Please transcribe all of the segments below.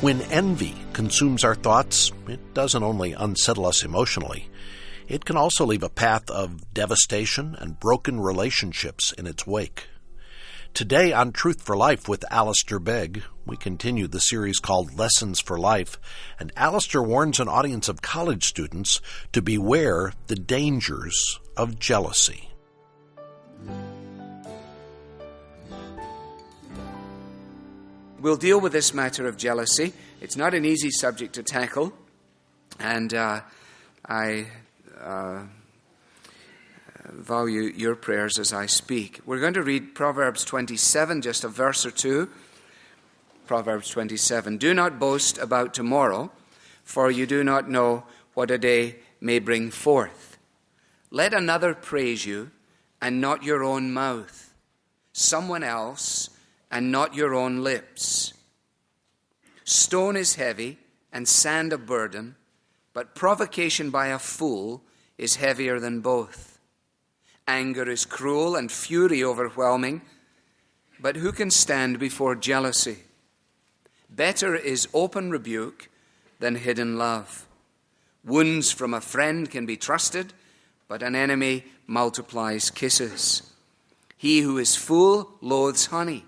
When envy consumes our thoughts, it doesn't only unsettle us emotionally, it can also leave a path of devastation and broken relationships in its wake. Today on Truth for Life with Alistair Begg, we continue the series called Lessons for Life, and Alistair warns an audience of college students to beware the dangers of jealousy. We'll deal with this matter of jealousy. It's not an easy subject to tackle, and I value your prayers as I speak. We're going to read Proverbs 27, just a verse or two. Proverbs 27. Do not boast about tomorrow, for you do not know what a day may bring forth. Let another praise you, and not your own mouth. Someone else, and not your own lips. Stone is heavy, and sand a burden, but provocation by a fool is heavier than both. Anger is cruel and fury overwhelming, but who can stand before jealousy? Better is open rebuke than hidden love. Wounds from a friend can be trusted, but an enemy multiplies kisses. He who is full loathes honey,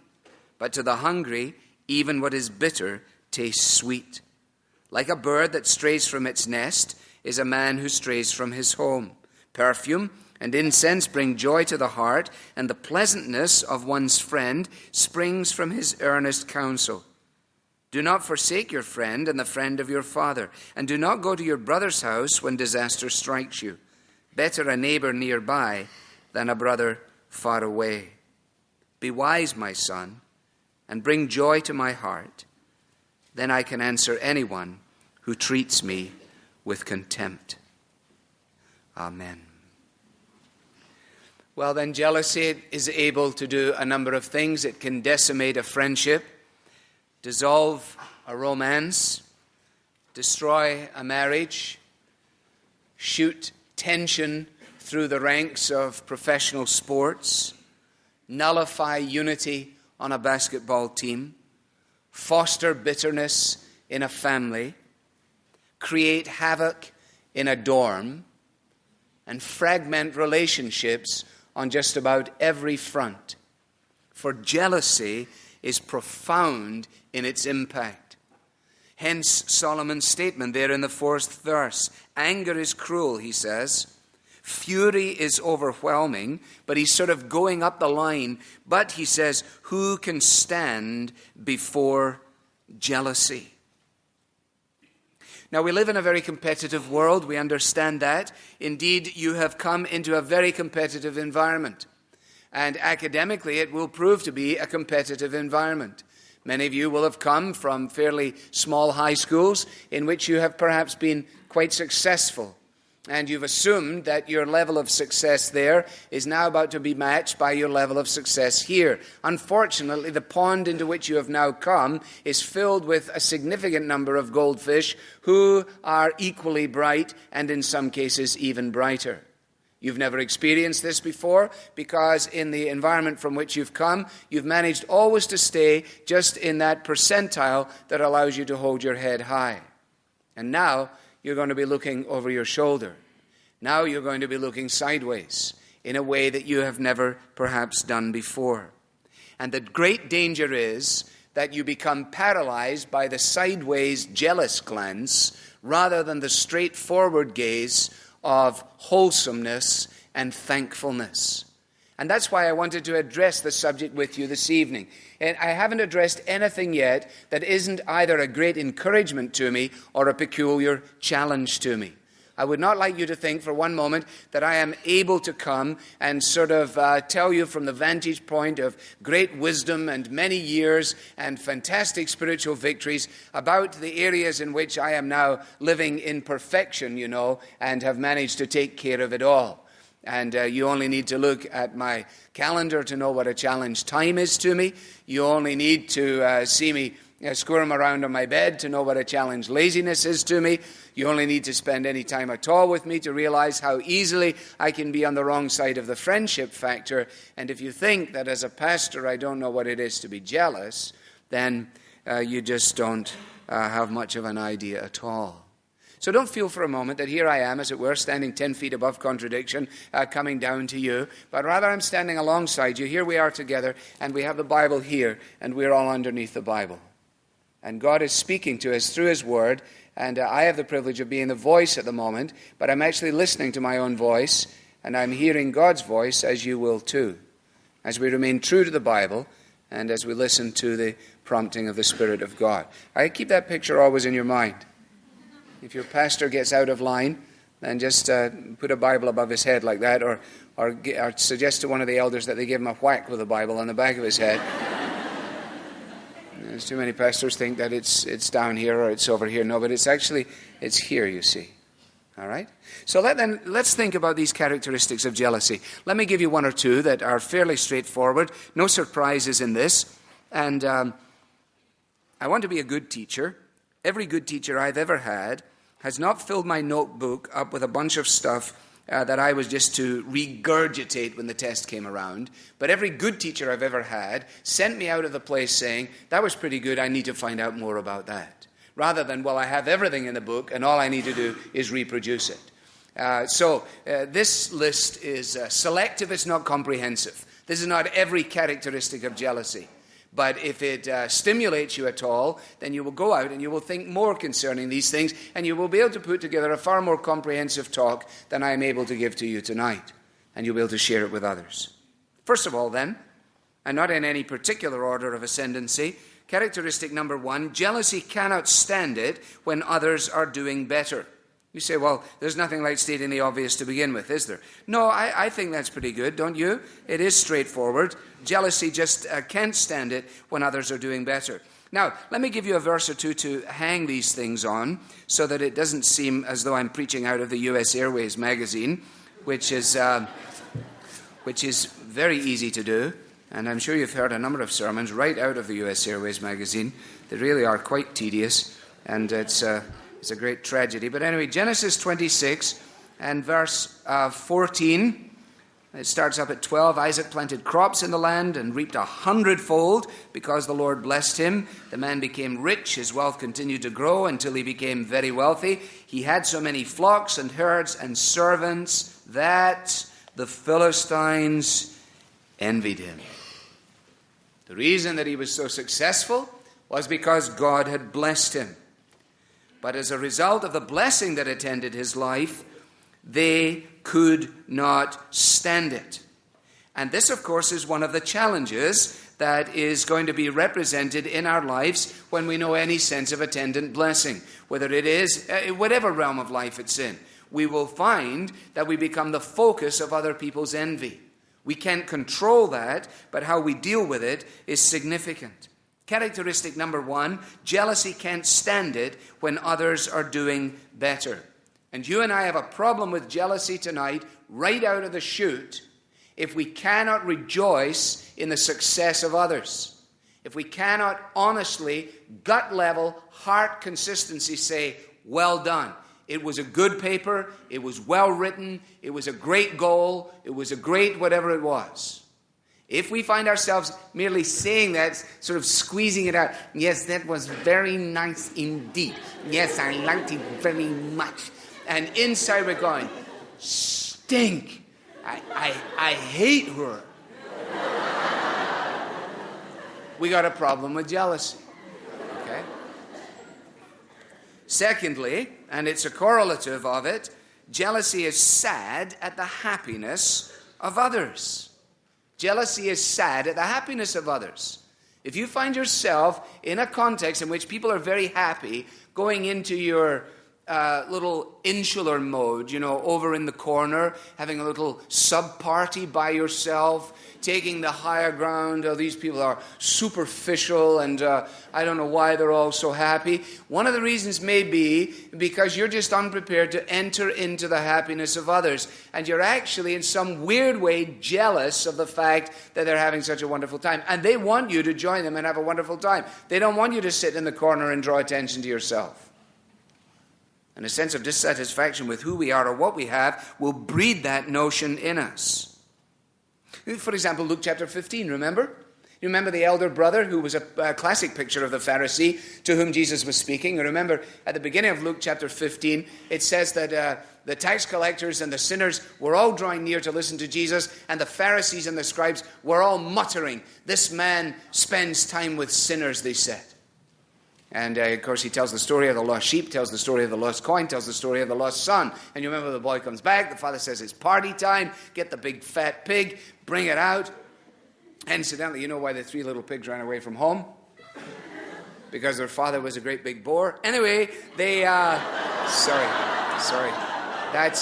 but to the hungry, even what is bitter tastes sweet. Like a bird that strays from its nest is a man who strays from his home. Perfume and incense bring joy to the heart, and the pleasantness of one's friend springs from his earnest counsel. Do not forsake your friend and the friend of your father, and do not go to your brother's house when disaster strikes you. Better a neighbor nearby than a brother far away. Be wise, my son, and bring joy to my heart. Then I can answer anyone who treats me with contempt. Amen. Well, then, jealousy is able to do a number of things. It can decimate a friendship, dissolve a romance, destroy a marriage, shoot tension through the ranks of professional sports, nullify unity on a basketball team, foster bitterness in a family, create havoc in a dorm, and fragment relationships on just about every front. For jealousy is profound in its impact. Hence Solomon's statement there in the 4th verse. Anger is cruel, he says. Fury is overwhelming, but he's sort of going up the line. But he says, who can stand before jealousy? Now, we live in a very competitive world. We understand that. Indeed, you have come into a very competitive environment. And academically, it will prove to be a competitive environment. Many of you will have come from fairly small high schools in which you have perhaps been quite successful. And you've assumed that your level of success there is now about to be matched by your level of success here. Unfortunately, the pond into which you have now come is filled with a significant number of goldfish who are equally bright and in some cases even brighter. You've never experienced this before because in the environment from which you've come, you've managed always to stay just in that percentile that allows you to hold your head high. And now you're going to be looking over your shoulder. Now you're going to be looking sideways in a way that you have never perhaps done before. And the great danger is that you become paralyzed by the sideways jealous glance rather than the straightforward gaze of wholesomeness and thankfulness. And that's why I wanted to address the subject with you this evening. And I haven't addressed anything yet that isn't either a great encouragement to me or a peculiar challenge to me. I would not like you to think for one moment that I am able to come and sort of tell you from the vantage point of great wisdom and many years and fantastic spiritual victories about the areas in which I am now living in perfection, and have managed to take care of it all. And you only need to look at my calendar to know what a challenge time is to me. You only need to see me squirm around on my bed to know what a challenge laziness is to me. You only need to spend any time at all with me to realize how easily I can be on the wrong side of the friendship factor. And if you think that as a pastor I don't know what it is to be jealous, then you just don't have much of an idea at all. So don't feel for a moment that here I am, as it were, standing 10 feet above contradiction, coming down to you, but rather I'm standing alongside you. Here we are together, and we have the Bible here, and we're all underneath the Bible. And God is speaking to us through His Word, and I have the privilege of being the voice at the moment, but I'm actually listening to my own voice, and I'm hearing God's voice, as you will too, as we remain true to the Bible, and as we listen to the prompting of the Spirit of God. I keep that picture always in your mind. If your pastor gets out of line, then just put a Bible above his head like that, or suggest to one of the elders that they give him a whack with a Bible on the back of his head. There's too many pastors think that it's down here or it's over here. No, but it's here, you see. All right? So let's think about these characteristics of jealousy. Let me give you one or two that are fairly straightforward. No surprises in this. And I want to be a good teacher. Every good teacher I've ever had has not filled my notebook up with a bunch of stuff that I was just to regurgitate when the test came around. But every good teacher I've ever had sent me out of the place saying, that was pretty good, I need to find out more about that. Rather than, well, I have everything in the book and all I need to do is reproduce it. So this list is selective, it's not comprehensive. This is not every characteristic of jealousy. But if it stimulates you at all, then you will go out and you will think more concerning these things, and you will be able to put together a far more comprehensive talk than I am able to give to you tonight. And you'll be able to share it with others. First of all then, and not in any particular order of ascendancy, characteristic number 1, jealousy cannot stand it when others are doing better. You say, well, there's nothing like stating the obvious to begin with, is there? No, I think that's pretty good, don't you? It is straightforward. Jealousy just can't stand it when others are doing better. Now, let me give you a verse or two to hang these things on so that it doesn't seem as though I'm preaching out of the U.S. Airways magazine, which is very easy to do. And I'm sure you've heard a number of sermons right out of the U.S. Airways magazine. They really are quite tedious, and it's a great tragedy. But anyway, Genesis 26 and verse 14. It starts up at 12. Isaac planted crops in the land and reaped 100-fold because the Lord blessed him. The man became rich. His wealth continued to grow until he became very wealthy. He had so many flocks and herds and servants that the Philistines envied him. The reason that he was so successful was because God had blessed him. But as a result of the blessing that attended his life, they could not stand it. And this, of course, is one of the challenges that is going to be represented in our lives when we know any sense of attendant blessing, whether it is whatever realm of life it's in. We will find that we become the focus of other people's envy. We can't control that, but how we deal with it is significant. Characteristic number 1, jealousy can't stand it when others are doing better. And you and I have a problem with jealousy tonight, right out of the chute, if we cannot rejoice in the success of others. If we cannot honestly, gut level, heart consistency say, well done. It was a good paper, it was well written, it was a great goal, it was a great whatever it was. If we find ourselves merely saying that, sort of squeezing it out, yes, that was very nice indeed. Yes, I liked it very much. And inside we're going, stink. I hate her. We got a problem with jealousy. Okay? Secondly, and it's a correlative of it, jealousy is sad at the happiness of others. Jealousy is sad at the happiness of others. If you find yourself in a context in which people are very happy, going into your little insular mode, over in the corner, having a little sub-party by yourself, taking the higher ground. Oh, these people are superficial and I don't know why they're all so happy. One of the reasons may be because you're just unprepared to enter into the happiness of others. And you're actually in some weird way jealous of the fact that they're having such a wonderful time. And they want you to join them and have a wonderful time. They don't want you to sit in the corner and draw attention to yourself. And a sense of dissatisfaction with who we are or what we have will breed that notion in us. For example, Luke chapter 15, remember? You remember the elder brother who was a classic picture of the Pharisee to whom Jesus was speaking? You remember at the beginning of Luke chapter 15, it says that the tax collectors and the sinners were all drawing near to listen to Jesus, and the Pharisees and the scribes were all muttering, "This man spends time with sinners," they said. And of course he tells the story of the lost sheep, tells the story of the lost coin, tells the story of the lost son. And you remember the boy comes back, the father says it's party time, get the big fat pig, bring it out. Incidentally, you know why the 3 little pigs ran away from home? Because their father was a great big bore. Anyway, they, sorry. That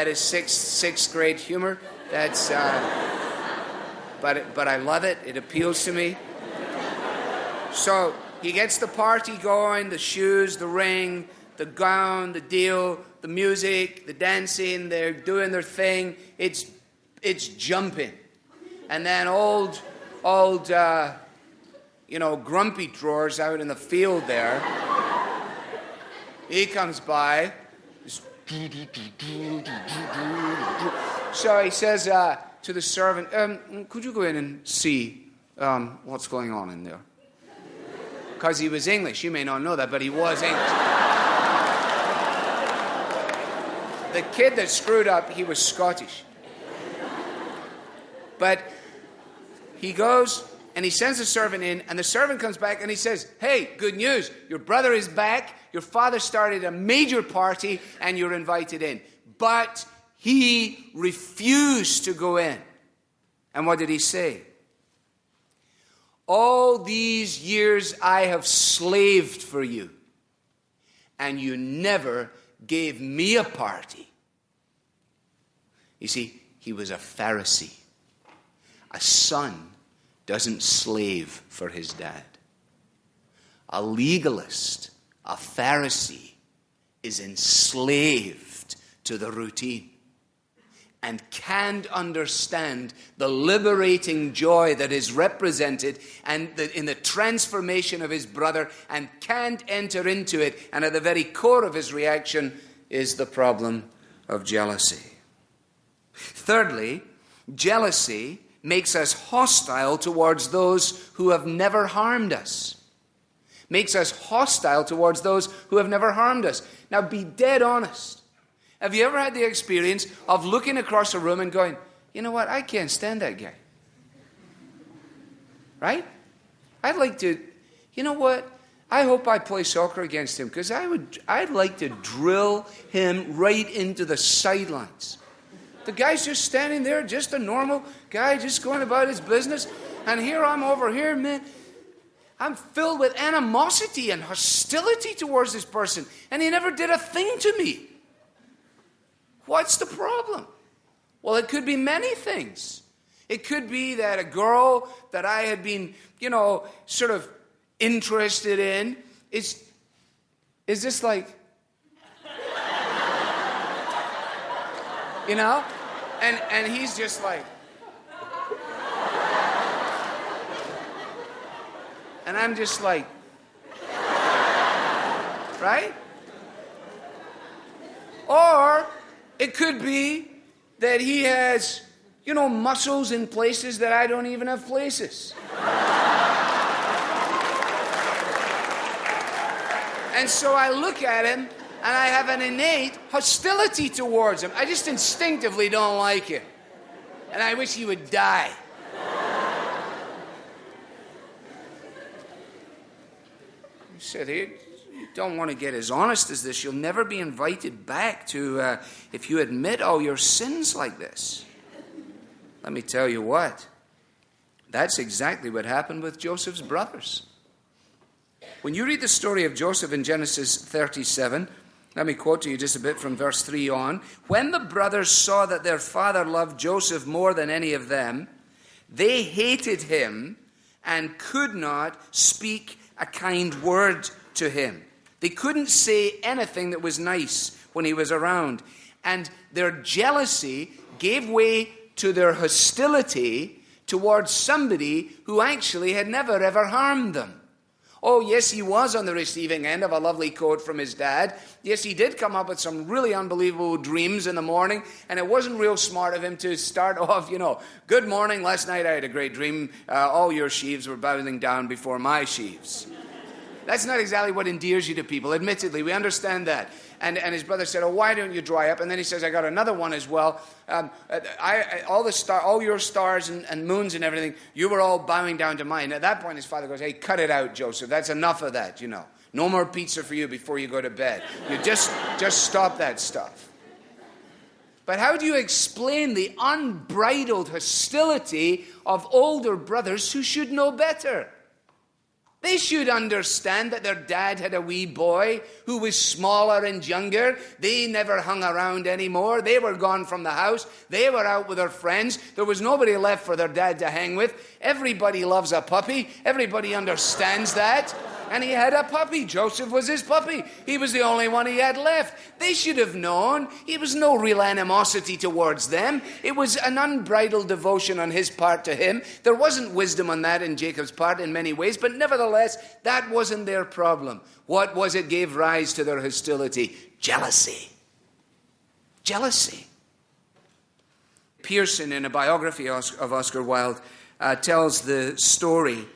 is sixth grade humor. That's, but I love it. It appeals to me. So he gets the party going, the shoes, the ring, the gown, the deal, the music, the dancing. They're doing their thing. It's jumping. And then old, grumpy drawers out in the field there. He comes by. So he says to the servant, could you go in and see what's going on in there? Because he was English. You may not know that, but he was English. The kid that screwed up, he was Scottish. But he goes and he sends the servant in, and the servant comes back and he says, "Hey, good news. Your brother is back. Your father started a major party and you're invited in." But he refused to go in. And what did he say? "All these years I have slaved for you, and you never gave me a party." You see, he was a Pharisee. A son doesn't slave for his dad. A legalist, a Pharisee, is enslaved to the routine and can't understand the liberating joy that is represented in the transformation of his brother, and can't enter into it. And at the very core of his reaction is the problem of jealousy. Thirdly, jealousy makes us hostile towards those who have never harmed us. Makes us hostile towards those who have never harmed us. Now, be dead honest. Have you ever had the experience of looking across a room and going, "You know what, I can't stand that guy"? Right? I'd like to, you know what, I hope I play soccer against him, because I'd like to drill him right into the sidelines. The guy's just standing there, just a normal guy, just going about his business. And here I'm over here, man. I'm filled with animosity and hostility towards this person. And he never did a thing to me. What's the problem? Well, it could be many things. It could be that a girl that I had been, sort of interested in is just like, and he's just like, and I'm just like, right? Or it could be that he has, muscles in places that I don't even have places. And so I look at him, and I have an innate hostility towards him. I just instinctively don't like him. And I wish he would die. You said, you don't want to get as honest as this. You'll never be invited back to, if you admit all your sins like this. Let me tell you what. That's exactly what happened with Joseph's brothers. When you read the story of Joseph in Genesis 37, let me quote to you just a bit from verse 3 on. "When the brothers saw that their father loved Joseph more than any of them, they hated him and could not speak a kind word to him." They couldn't say anything that was nice when he was around. And their jealousy gave way to their hostility towards somebody who actually had never ever harmed them. Oh, yes, he was on the receiving end of a lovely quote from his dad. Yes, he did come up with some really unbelievable dreams in the morning, and it wasn't real smart of him to start off, good morning, last night I had a great dream. All your sheaves were bowing down before my sheaves. That's not exactly what endears you to people. Admittedly, we understand that. And his brother said, oh, why don't you dry up? And then he says, I got another one as well. All your stars and moons and everything, you were all bowing down to mine. At that point, his father goes, hey, cut it out, Joseph. That's enough of that, No more pizza for you before you go to bed. You just stop that stuff. But how do you explain the unbridled hostility of older brothers who should know better? They should understand that their dad had a wee boy who was smaller and younger. They never hung around anymore. They were gone from the house. They were out with their friends. There was nobody left for their dad to hang with. Everybody loves a puppy. Everybody understands that. And he had a puppy. Joseph was his puppy. He was the only one he had left. They should have known. It was no real animosity towards them. It was an unbridled devotion on his part to him. There wasn't wisdom on that in Jacob's part in many ways, but nevertheless, that wasn't their problem. What was it gave rise to their hostility? Jealousy. Jealousy. Pearson, in a biography of Oscar Wilde, tells the story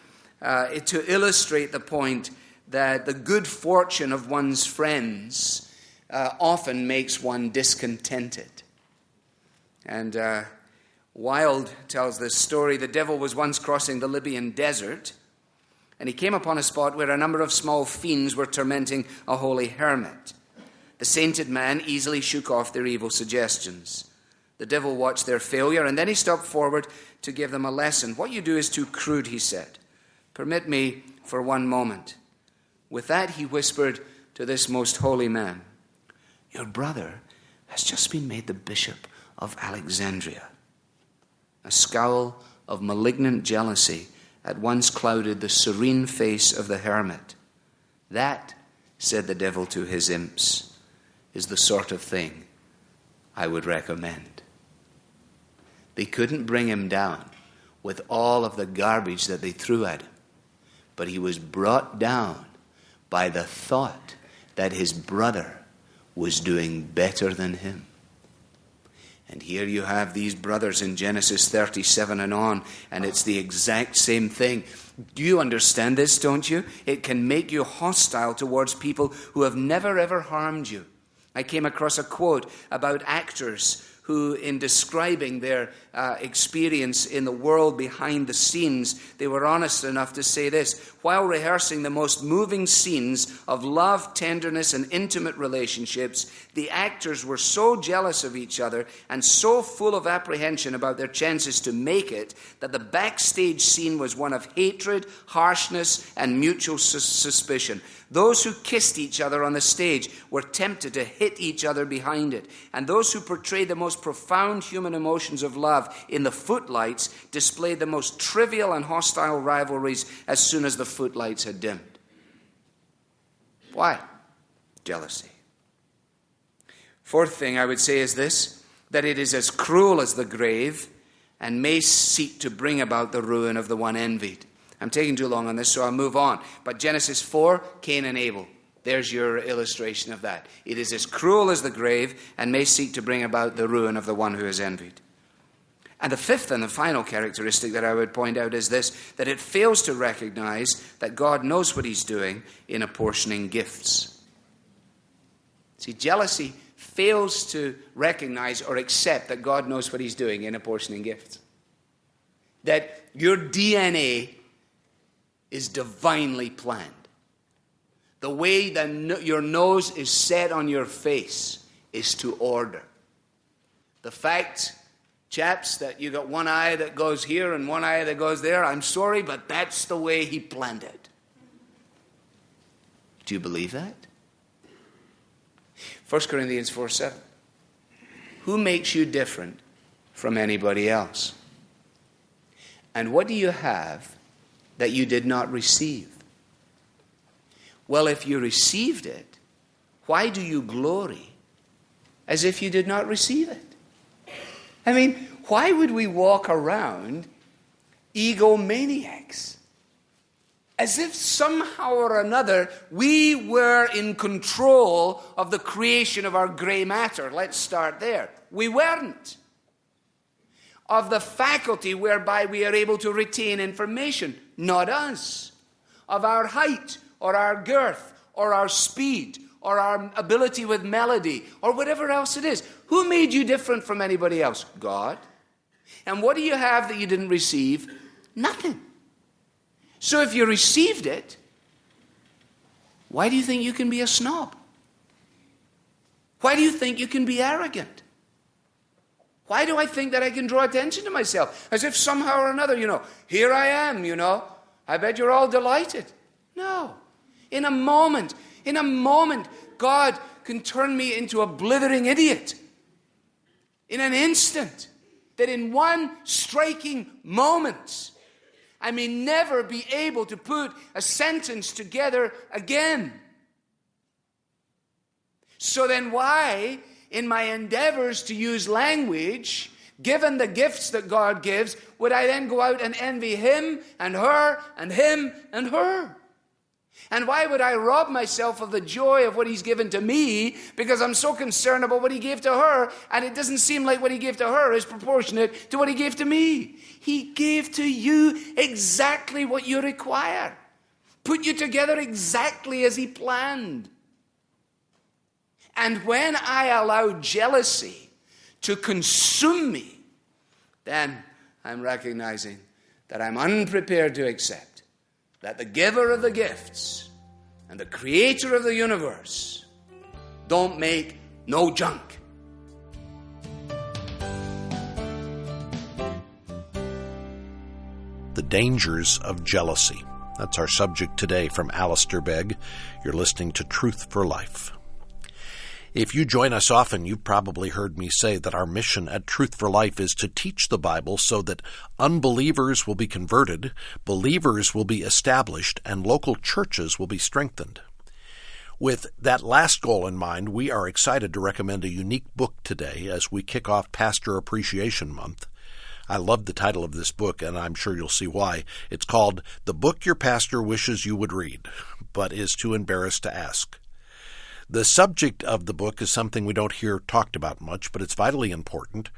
to illustrate the point that the good fortune of one's friends often makes one discontented. And Wilde tells this story. The devil was once crossing the Libyan desert, and he came upon a spot where a number of small fiends were tormenting a holy hermit. The sainted man easily shook off their evil suggestions. The devil watched their failure, and then he stepped forward to give them a lesson. What you do is too crude, he said. Permit me for one moment. With that, he whispered to this most holy man, your brother has just been made the Bishop of Alexandria. A scowl of malignant jealousy at once clouded the serene face of the hermit. That, said the devil to his imps, is the sort of thing I would recommend. They couldn't bring him down with all of the garbage that they threw at him. But he was brought down by the thought that his brother was doing better than him. And here you have these brothers in Genesis 37 and on, and it's the exact same thing. Do you understand this, don't you? It can make you hostile towards people who have never ever harmed you. I came across a quote about actors who, in describing their experience in the world behind the scenes, they were honest enough to say this: while rehearsing the most moving scenes of love, tenderness, and intimate relationships, the actors were so jealous of each other and so full of apprehension about their chances to make it that the backstage scene was one of hatred, harshness, and mutual suspicion. Those who kissed each other on the stage were tempted to hit each other behind it. And those who portrayed the most profound human emotions of love in the footlights displayed the most trivial and hostile rivalries as soon as the footlights had dimmed. Why? Jealousy. Fourth thing I would say is this, that it is as cruel as the grave and may seek to bring about the ruin of the one envied. I'm taking too long on this, so I'll move on. But Genesis 4, Cain and Abel. There's your illustration of that. It is as cruel as the grave and may seek to bring about the ruin of the one who is envied. And the fifth and the final characteristic that I would point out is this, that it fails to recognize that God knows what he's doing in apportioning gifts. See, jealousy fails to recognize or accept that God knows what he's doing in apportioning gifts. That your DNA is divinely planned. The way that your nose is set on your face is to order. The fact, chaps, that you got one eye that goes here and one eye that goes there, I'm sorry, but that's the way he planned it. Do you believe that? 1 Corinthians 4:7. Who makes you different from anybody else? And what do you have that you did not receive? Well, if you received it, why do you glory as if you did not receive it? I mean, why would we walk around egomaniacs? As if somehow or another we were in control of the creation of our gray matter. Let's start there. We weren't. Of the faculty whereby we are able to retain information. Not us. Of our height or our girth or our speed or our ability with melody or whatever else it is. Who made you different from anybody else? God. And what do you have that you didn't receive? Nothing. So if you received it, why do you think you can be a snob? Why do you think you can be arrogant? Why do I think that I can draw attention to myself? As if somehow or another, here I am, I bet you're all delighted. No. In a moment, God can turn me into a blithering idiot. In an instant. That in one striking moment, I may never be able to put a sentence together again. So then why, in my endeavors to use language, given the gifts that God gives, would I then go out and envy him and her and him and her? And why would I rob myself of the joy of what he's given to me because I'm so concerned about what he gave to her, and it doesn't seem like what he gave to her is proportionate to what he gave to me? He gave to you exactly what you require. Put you together exactly as he planned. And when I allow jealousy to consume me, then I'm recognizing that I'm unprepared to accept that the giver of the gifts and the creator of the universe don't make no junk. The dangers of jealousy. That's our subject today from Alistair Begg. You're listening to Truth for Life. If you join us often, you've probably heard me say that our mission at Truth for Life is to teach the Bible so that unbelievers will be converted, believers will be established, and local churches will be strengthened. With that last goal in mind, we are excited to recommend a unique book today as we kick off Pastor Appreciation Month. I love the title of this book, and I'm sure you'll see why. It's called The Book Your Pastor Wishes You Would Read, but is too embarrassed to ask. The subject of the book is something we don't hear talked about much, but it's vitally important.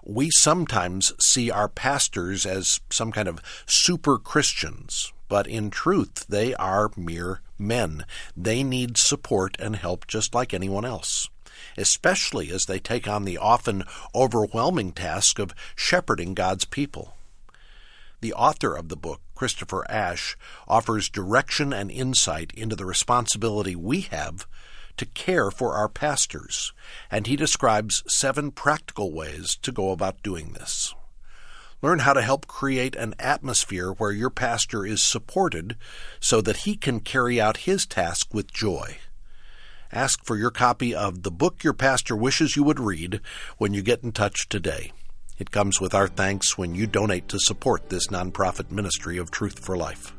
We sometimes see our pastors as some kind of super Christians, but in truth, they are mere men. They need support and help just like anyone else, especially as they take on the often overwhelming task of shepherding God's people. The author of the book, Christopher Ash, offers direction and insight into the responsibility we have to care for our pastors, and he describes 7 practical ways to go about doing this. Learn how to help create an atmosphere where your pastor is supported so that he can carry out his task with joy. Ask for your copy of The Book Your Pastor Wishes You Would Read when you get in touch today. It comes with our thanks when you donate to support this nonprofit ministry of Truth for Life.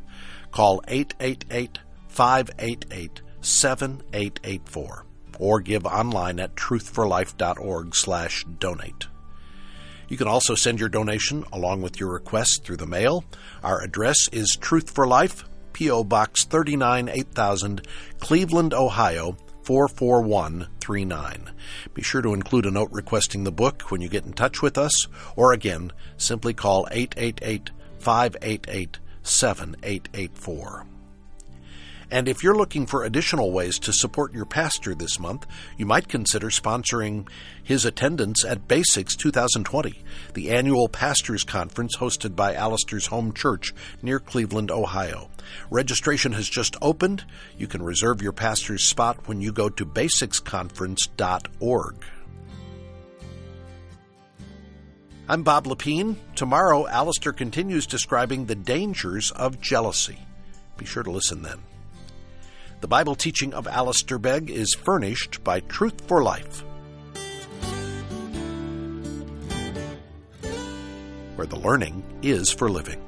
Call 888-588-7884 or give online at truthforlife.org/donate. You can also send your donation along with your request through the mail. Our address is Truth for Life, P.O. Box 39, 8000, Cleveland, Ohio, 44139. Be sure to include a note requesting the book when you get in touch with us, or again, simply call 888-588-7884. And if you're looking for additional ways to support your pastor this month, you might consider sponsoring his attendance at Basics 2020, the annual pastors' conference hosted by Alistair's home church near Cleveland, Ohio. Registration has just opened. You can reserve your pastor's spot when you go to basicsconference.org. I'm Bob Lepine. Tomorrow, Alistair continues describing the dangers of jealousy. Be sure to listen then. The Bible teaching of Alistair Begg is furnished by Truth for Life, where the learning is for living.